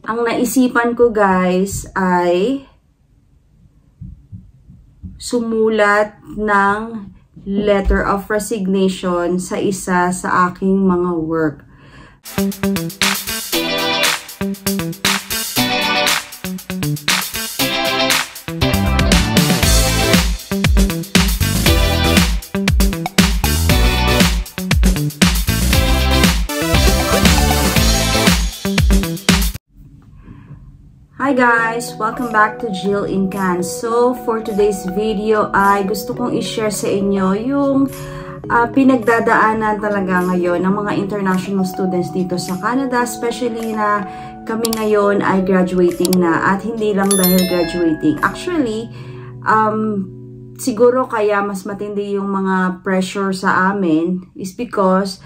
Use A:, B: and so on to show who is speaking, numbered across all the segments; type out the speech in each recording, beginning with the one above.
A: Ang naisipan ko guys ay sumulat ng letter of resignation sa isa sa aking mga work. Hi guys! Welcome back to Jill in Can. So, for today's video ay gusto kong i-share sa inyo yung pinagdadaanan talaga ngayon ng mga international students dito sa Canada, especially na kami ngayon ay graduating na at hindi lang dahil graduating. Actually, siguro kaya mas matindi yung mga pressure sa amin is because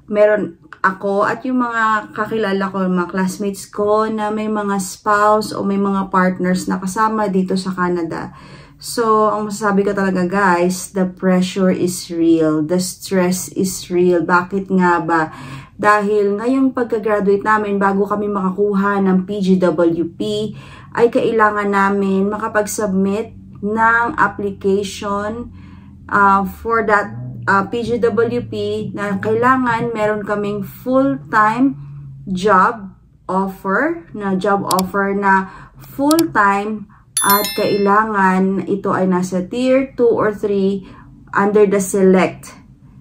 A: meron ako at yung mga kakilala ko, mga classmates ko na may mga spouse o may mga partners na kasama dito sa Canada. So, ang masasabi ko talaga guys, the pressure is real, the stress is real. Bakit nga ba? Dahil ngayong pagka-graduate namin, bago kami makakuha ng PGWP, ay kailangan namin makapag-submit ng application for that PGWP na kailangan meron kaming full-time job offer na full-time at kailangan ito ay nasa tier 2 or 3 under the select,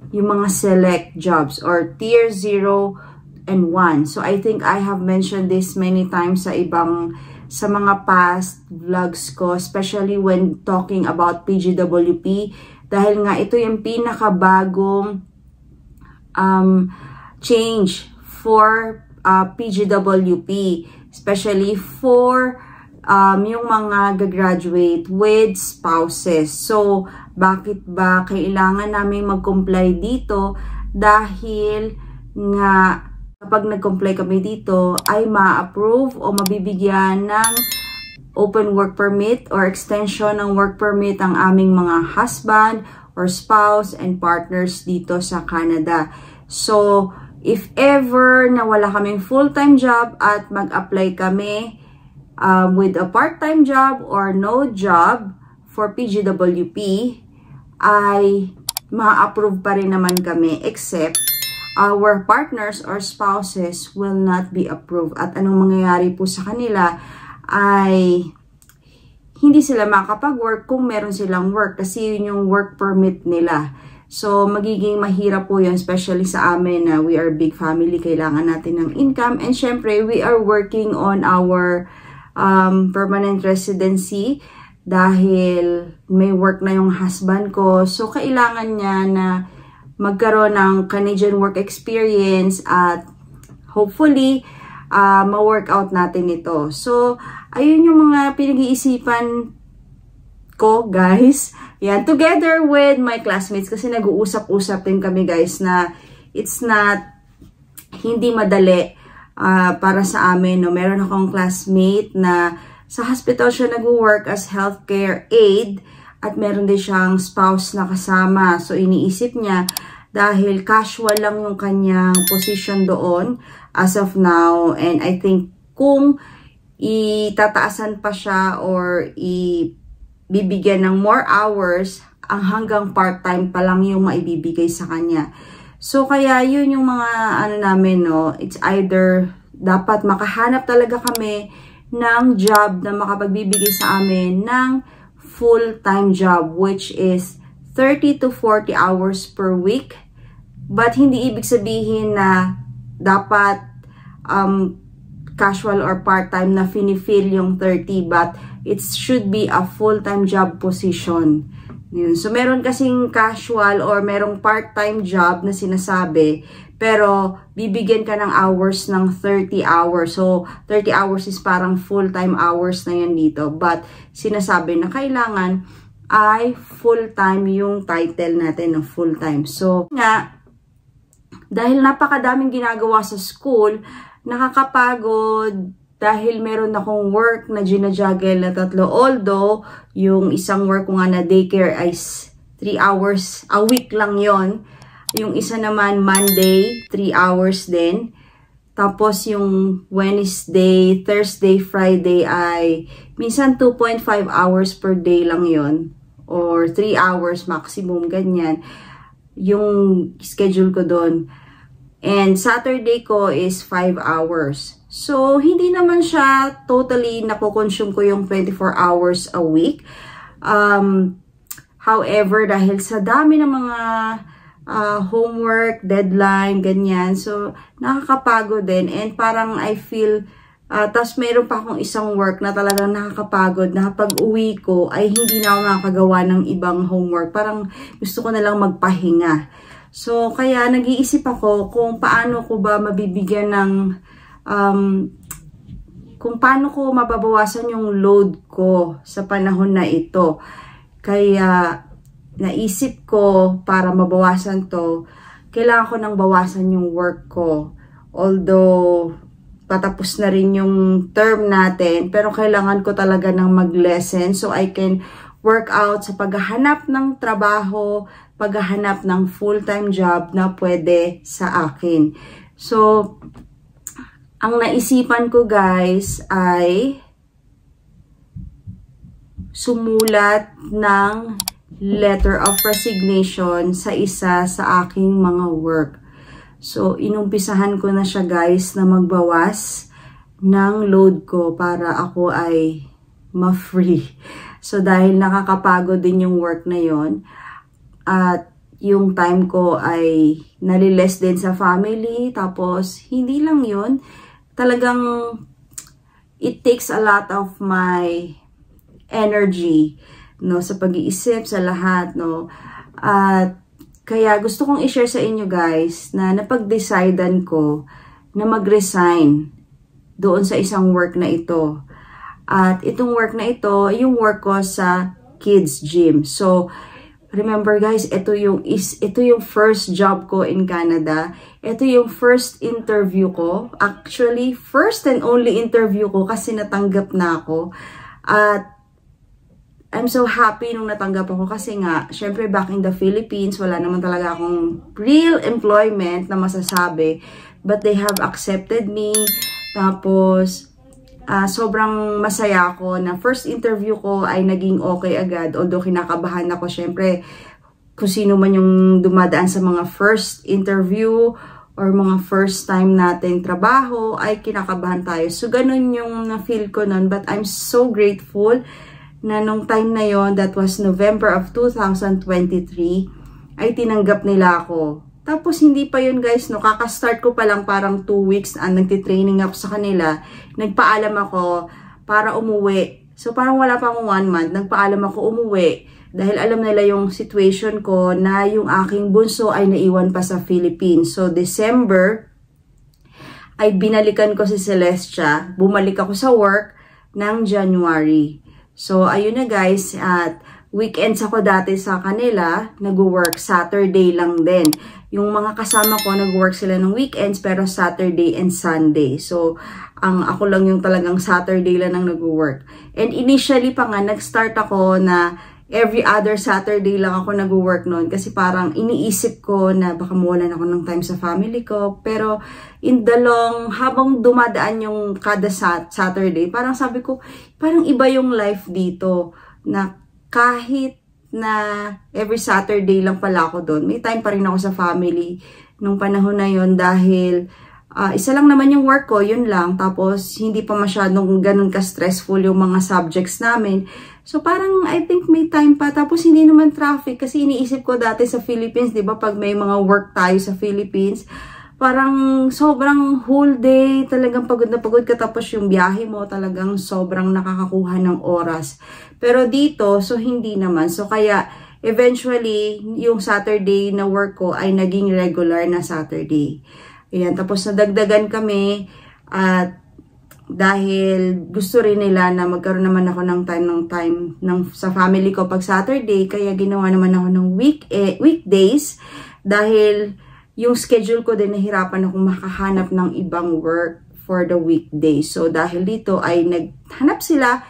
A: yung mga select jobs or tier 0 and 1. So I think I have mentioned this many times sa mga past vlogs ko, especially when talking about PGWP. Dahil nga ito yung pinakabagong change for PGWP, especially for yung mga gagraduate with spouses. So, bakit ba kailangan namin mag-comply dito? Dahil nga kapag nag-comply kami dito ay ma-approve o mabibigyan ng open work permit or extension ng work permit ang aming mga husband or spouse and partners dito sa Canada. So, if ever na wala kaming full-time job at mag-apply kami with a part-time job or no job for PGWP, ay ma-approve pa rin naman kami except our partners or spouses will not be approved. At anong mangyayari po sa kanila ay hindi sila makapag-work kung meron silang work kasi yun yung work permit nila. So, magiging mahirap po yun, especially sa amin na we are big family, kailangan natin ng income. And syempre, we are working on our permanent residency dahil may work na yung husband ko. So, kailangan niya na magkaroon ng Canadian work experience at hopefully, ma-workout natin ito. So, ayun yung mga pinag-iisipan ko, guys. Yan, together with my classmates kasi nag-uusap-usap din kami, guys, na it's not, hindi madali para sa amin. No? Meron akong classmate na sa hospital siya nag-work as healthcare aide at meron din siyang spouse na kasama. So, iniisip niya, dahil casual lang yung kanyang position doon as of now, and I think kung itataasan pa siya or ibibigyan ng more hours, ang hanggang part-time pa lang yung maibibigay sa kanya. So, kaya yun yung mga namin, no? It's either dapat makahanap talaga kami ng job na makapagbibigay sa amin ng full-time job, which is 30 to 40 hours per week. But hindi ibig sabihin na dapat casual or part-time na finifill yung 30, but it should be a full-time job position. Yun. So, meron kasing casual or merong part-time job na sinasabi, pero bibigyan ka ng hours ng 30 hours. So, 30 hours is parang full-time hours na yan dito. But, sinasabi na kailangan ay full-time yung title natin ng full-time. So, nga, dahil napakadaming ginagawa sa school, nakakapagod dahil meron akong work na ginajuggle na 3. Although, yung isang work ko nga na daycare ay 3 hours a week lang yon. Yung isa naman Monday, 3 hours din. Tapos yung Wednesday, Thursday, Friday ay minsan 2.5 hours per day lang yon or 3 hours maximum, ganyan. Yung schedule ko doon. And Saturday ko is 5 hours. So, hindi naman siya totally nakukonsume ko yung 24 hours a week. However, dahil sa dami ng mga homework, deadline, ganyan. So, nakakapagod din. And parang I feel, tas meron pa akong isang work na talagang nakakapagod na pag uwi ko ay hindi na ako makakagawa ng ibang homework. Parang gusto ko na lang magpahinga. So, kaya nag-iisip ako kung paano ko ba mabibigyan ng, kung paano ko mababawasan yung load ko sa panahon na ito. Kaya, naisip ko para mabawasan to, kailangan ko nang bawasan yung work ko. Although, patapos na rin yung term natin, pero kailangan ko talaga ng mag-lesson so I can work out sa paghahanap ng trabaho, paghahanap ng full-time job na pwede sa akin. So, ang naisipan ko guys ay sumulat ng letter of resignation sa isa sa aking mga work. So, inumpisahan ko na siya guys na magbawas ng load ko para ako ay ma-free. So, dahil nakakapagod din yung work na yon at yung time ko ay naliles din sa family. Tapos, hindi lang yun. Talagang it takes a lot of my energy, no, sa pag-iisip, sa lahat, no. At kaya gusto kong i-share sa inyo guys na napag-decidean ko na mag-resign doon sa isang work na ito. At itong work na ito, yung work ko sa kids gym. So, remember guys, ito yung first job ko in Canada. Ito yung first interview ko. Actually, first and only interview ko kasi natanggap na ako. At I'm so happy nung natanggap ako kasi nga, syempre back in the Philippines, wala naman talaga akong real employment na masasabi. But they have accepted me. Tapos, sobrang masaya ako na first interview ko ay naging okay agad. Although kinakabahan ako, syempre, kung sino man yung dumadaan sa mga first interview or mga first time nating trabaho, ay kinakabahan tayo. So, ganun yung na-feel ko nun. But I'm so grateful na nung time na yon, that was November of 2023, ay tinanggap nila ako. Tapos hindi pa yun guys, no, kakastart ko pa lang parang 2 weeks nagtitraining ako sa kanila, nagpaalam ako para umuwi. So parang wala pa akong 1 month, nagpaalam ako umuwi dahil alam nila yung situation ko na yung aking bunso ay naiwan pa sa Philippines. So December ay binalikan ko si Celestia, bumalik ako sa work ng January. So, ayun na guys, at weekends ako dati sa kanila, nag-work Saturday lang din. Yung mga kasama ko, nag-work sila ng weekends, pero Saturday and Sunday. So, ako lang yung talagang Saturday lang ang nag-work. And initially pa nga, nag-start ako na every other Saturday lang ako nag-work noon. Kasi parang iniisip ko na baka mawalan ako ng time sa family ko. Pero in the long, habang dumadaan yung kada Saturday, parang sabi ko, parang iba yung life dito. Na kahit na every Saturday lang pala ako doon, may time pa rin ako sa family nung panahon na yon dahil isa lang naman yung work ko, yun lang. Tapos, hindi pa masyadong ganun ka-stressful yung mga subjects namin. So, parang I think may time pa. Tapos, hindi naman traffic. Kasi iniisip ko dati sa Philippines, di ba, pag may mga work tayo sa Philippines, parang sobrang whole day, talagang pagod na pagod ka. Tapos, yung biyahe mo, talagang sobrang nakakakuha ng oras. Pero dito, so hindi naman. So, kaya, eventually, yung Saturday na work ko ay naging regular na Saturday. Ayan, tapos nadagdagan kami at dahil gusto rin nila na magkaroon naman ako ng time sa family ko pag Saturday, kaya ginawa naman ako ng weekdays dahil yung schedule ko din nahirapan akong makahanap ng ibang work for the weekdays. So dahil dito ay naghanap sila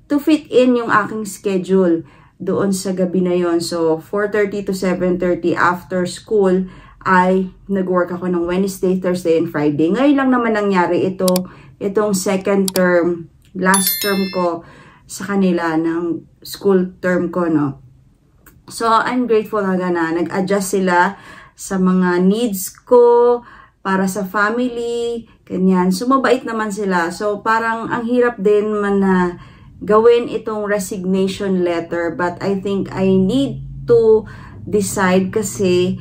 A: to fit in yung aking schedule doon sa gabi na yon. So 4:30 to 7:30 after school ay nag-work ako ng Wednesday, Thursday, and Friday. Ngayon lang naman nangyari itong second term, last term ko sa kanila ng school term ko, no. So, I'm grateful na nag-adjust sila sa mga needs ko, para sa family, ganyan. So, mabait naman sila. So, parang ang hirap din man na gawin itong resignation letter. But I think I need to decide kasi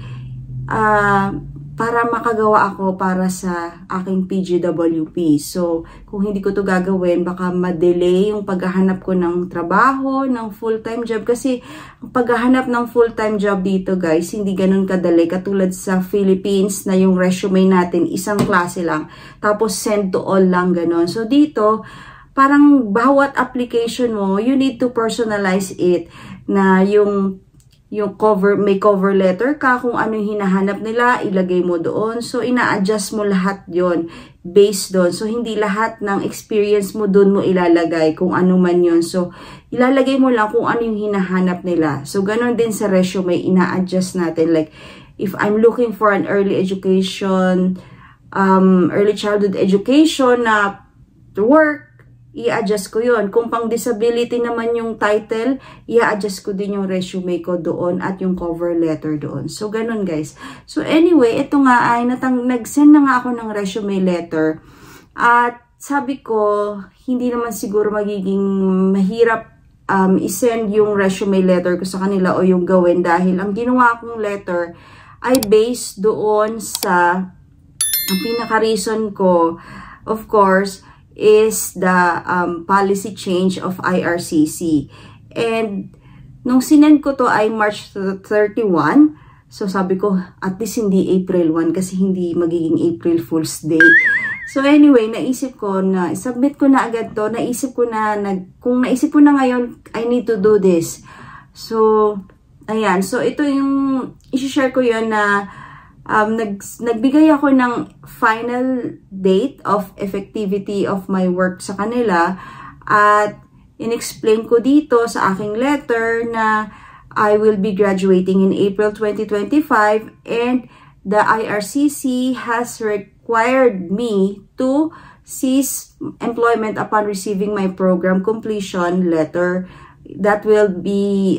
A: para makagawa ako para sa aking PGWP. So, kung hindi ko to gagawin, baka ma-delay yung paghahanap ko ng trabaho, ng full-time job. Kasi, ang paghahanap ng full-time job dito, guys, hindi ganun kadali. Katulad sa Philippines na yung resume natin, isang klase lang. Tapos, send to all lang, ganun. So, dito, parang bawat application mo, you need to personalize it na yung may cover letter ka, kung ano yung hinahanap nila, ilagay mo doon. So, ina-adjust mo lahat yon based doon. So, hindi lahat ng experience mo doon mo ilalagay kung ano man yon. So, ilalagay mo lang kung ano yung hinahanap nila. So, ganun din sa resume, ina-adjust natin. Like, if I'm looking for an early education, early childhood education na work, i-adjust ko yon. Kung pang disability naman yung title, i-adjust ko din yung resume ko doon at yung cover letter doon. So, ganun guys. So, anyway, ito nga ay nag-send na nga ako ng resume letter. At sabi ko, hindi naman siguro magiging mahirap i-send yung resume letter ko sa kanila o yung gawin dahil ang ginawa kong letter ay based doon sa ang pinaka-reason ko, of course, is the policy change of IRCC. And nung sinend ko to ay March 31. So sabi ko, at least hindi April 1 kasi hindi magiging April Fool's Day. So anyway, naisip ko na submit ko na agad to. Naisip ko na kung naisip ko na ngayon, I need to do this. So ayan, so ito yung i-share ko yon na nagbigay ako ng final date of effectivity of my work sa kanila at in-explain ko dito sa aking letter na I will be graduating in April 2025 and the IRCC has required me to cease employment upon receiving my program completion letter that will be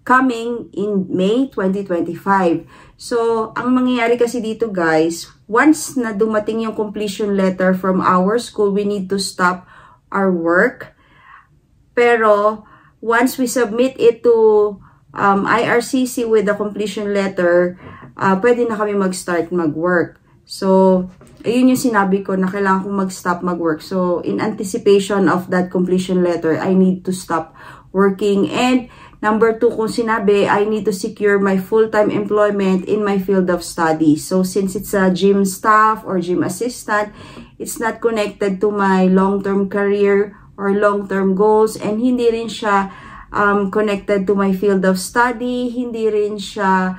A: coming in May 2025. So, ang mangyayari kasi dito guys, once na dumating yung completion letter from our school, we need to stop our work. Pero, once we submit it to IRCC with the completion letter, pwede na kami mag-start mag-work. So, ayun yung sinabi ko na kailangan kong mag-stop mag-work. So, in anticipation of that completion letter, I need to stop working. And number 2, kung sinabi, I need to secure my full-time employment in my field of study. So, since it's a gym staff or gym assistant, it's not connected to my long-term career or long-term goals. And hindi rin siya connected to my field of study. Hindi rin siya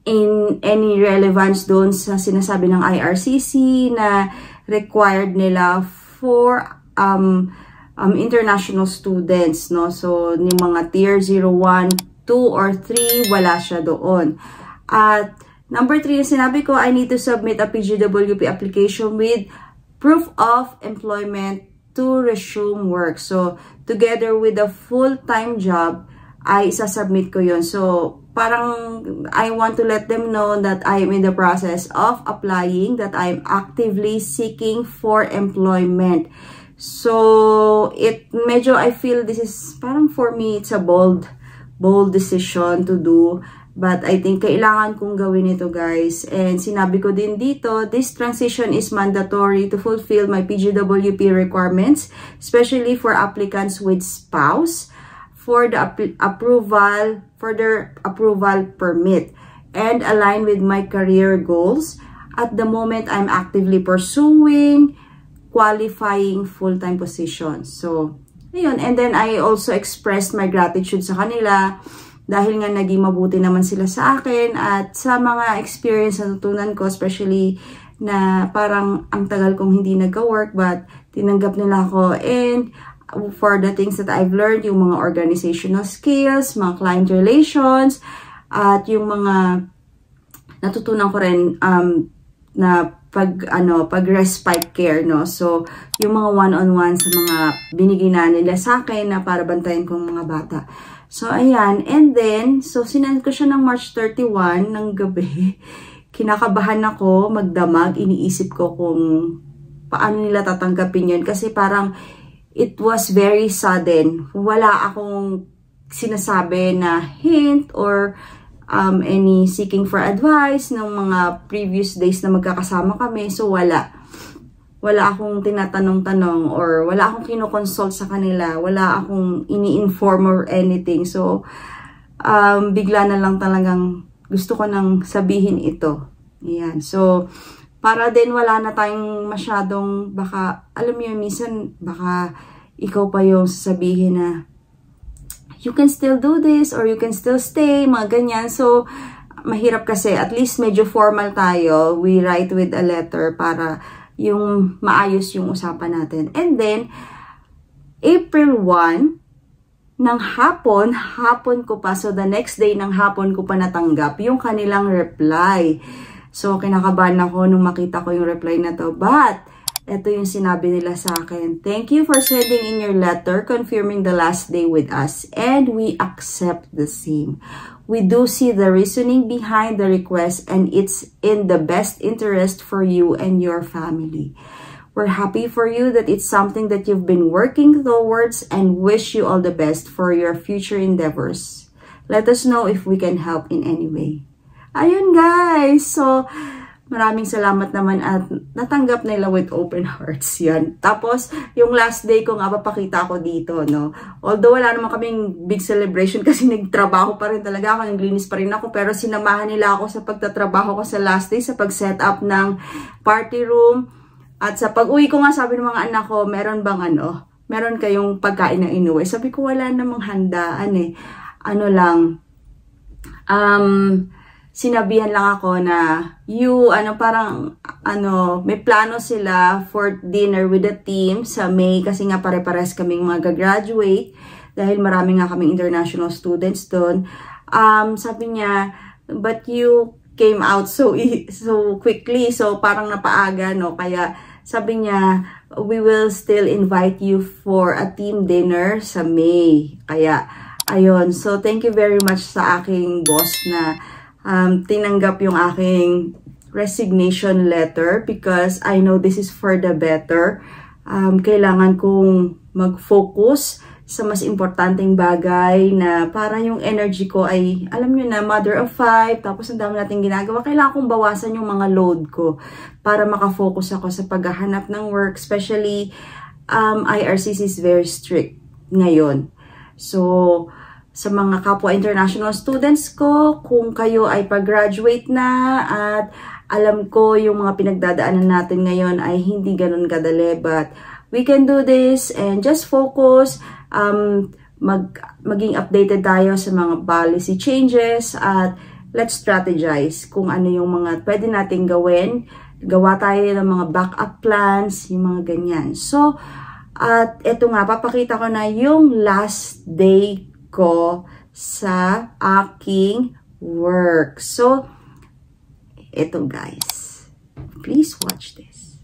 A: in any relevance doon sa sinasabi ng IRCC na required nila for international students, no? So, yung mga tier 0, 1, 2, or 3, wala siya doon. At number 3, yung sinabi ko, I need to submit a PGWP application with proof of employment to resume work. So, together with a full-time job, ay isasubmit ko yun. So, parang I want to let them know that I am in the process of applying, that I am actively seeking for employment. So, medyo I feel this is, parang for me, it's a bold decision to do. But I think kailangan kong gawin ito guys. And sinabi ko din dito, this transition is mandatory to fulfill my PGWP requirements, especially for applicants with spouse, for the approval permit, and align with my career goals. At the moment, I'm actively pursuing qualifying full-time positions. So, ayun. And then, I also expressed my gratitude sa kanila dahil nga naging mabuti naman sila sa akin at sa mga experience na natutunan ko, especially na parang ang tagal kong hindi nagka-work but tinanggap nila ako. And for the things that I've learned, yung mga organizational skills, mga client relations, At yung mga natutunan ko rin na pag respite care, no? So, yung mga one-on-one sa mga binigay na nila sa akin na para bantayan kong mga bata. So, ayan. And then, so, sinend ko siya ng March 31 ng gabi. Kinakabahan ako, magdamag. Iniisip ko kung paano nila tatanggapin yun. Kasi parang, it was very sudden. Wala akong sinasabi na hint or any seeking for advice ng mga previous days na magkakasama kami. So, wala. Wala akong tinatanong-tanong or wala akong kinoconsult sa kanila. Wala akong ini-inform or anything. So, bigla na lang talagang gusto ko nang sabihin ito. Ayan. So, para din wala na tayong masyadong baka, alam mo yun, minsan baka ikaw pa yung sasabihin na you can still do this or you can still stay, mga ganyan. So, mahirap kasi. At least medyo formal tayo. We write with a letter para yung maayos yung usapan natin. And then, April 1, ng hapon ko pa. So, the next day ng hapon ko pa natanggap yung kanilang reply. So, kinakabahan ako nung makita ko yung reply na to. But, ito yung sinabi nila sa akin. Thank you for sending in your letter confirming the last day with us. And we accept the same. We do see the reasoning behind the request and it's in the best interest for you and your family. We're happy for you that it's something that you've been working towards and wish you all the best for your future endeavors. Let us know if we can help in any way. Ayun guys! So, maraming salamat naman at natanggap nila with open hearts yan. Tapos, yung last day ko nga, papakita ko dito, no? Although wala naman kaming big celebration kasi nagtrabaho pa rin talaga ako, naglinis pa rin ako, pero sinamahan nila ako sa pagtatrabaho ko sa last day, sa pag-set up ng party room. At sa pag-uwi ko nga, sabi ng mga anak ko, meron bang meron kayong pagkain na inuwi? Sabi ko, wala namang handaan eh. Sinabihan lang ako na may plano sila for dinner with the team sa May kasi nga pare-pares kaming mga graduate dahil marami nga kaming international students doon. Sabi niya, but you came out so quickly, so parang napaaga, no? Kaya sabi niya, we will still invite you for a team dinner sa May. Kaya, ayun. So, thank you very much sa aking boss na tinanggap yung aking resignation letter because I know this is for the better. Kailangan kong mag-focus sa mas importanteng bagay na para yung energy ko ay, alam nyo na, mother of 5, tapos ang dami natin ginagawa. Kailangan kong bawasan yung mga load ko para makafocus ako sa paghahanap ng work. Especially, IRCC is very strict ngayon. So, sa mga kapwa international students ko, kung kayo ay pag-graduate na at alam ko yung mga pinagdadaanan natin ngayon ay hindi ganun kadali, but we can do this and just focus, maging updated tayo sa mga policy changes at let's strategize kung ano yung mga pwede nating gawin. Gawa tayo ng mga backup plans, yung mga ganyan. So, at eto nga, papakita ko na yung last day ko sa aking work. So, ito guys. Please watch this.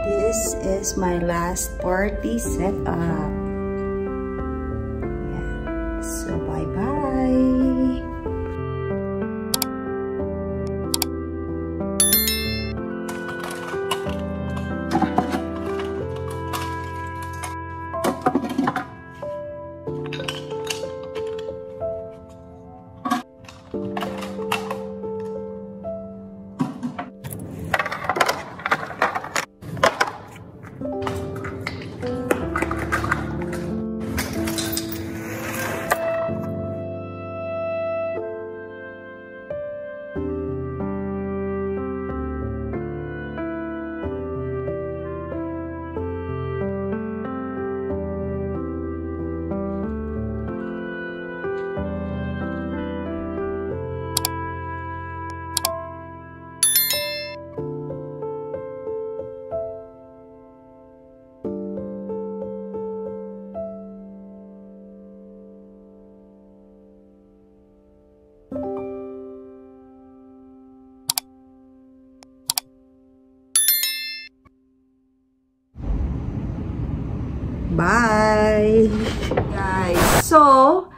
A: This is my last party setup. Yeah. So, bye-bye. Bye! Guys, so,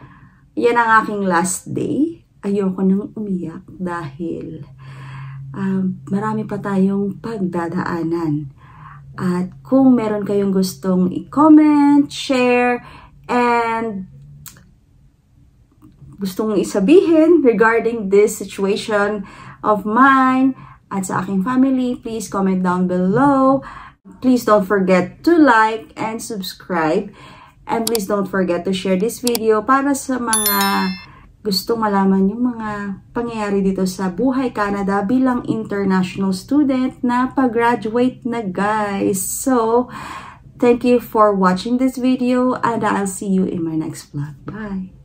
A: yan ang aking last day. Ayoko nang umiyak dahil marami pa tayong pagdadaanan. At kung meron kayong gustong i-comment, share, and gustong isabihin regarding this situation of mine at sa aking family, please comment down below. Please don't forget to like and subscribe. And please don't forget to share this video para sa mga gustong malaman yung mga pangyayari dito sa Buhay Canada bilang international student na pag-graduate na, guys. So, thank you for watching this video and I'll see you in my next vlog. Bye!